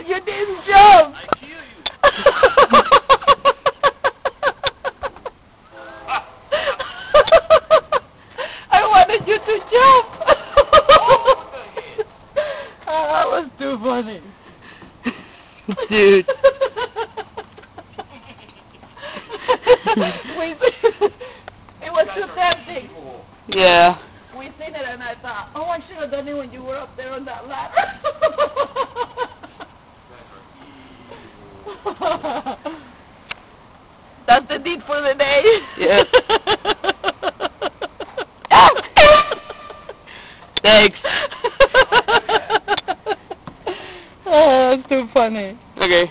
You didn't jump. I kill you. I wanted you to jump. That was too funny. Dude. It was too tempting. Yeah. We seen it and I thought, oh, I should have done it when you were up there on that ladder. That's the deed for the day. Yeah. Thanks. Oh, that's too funny. Okay.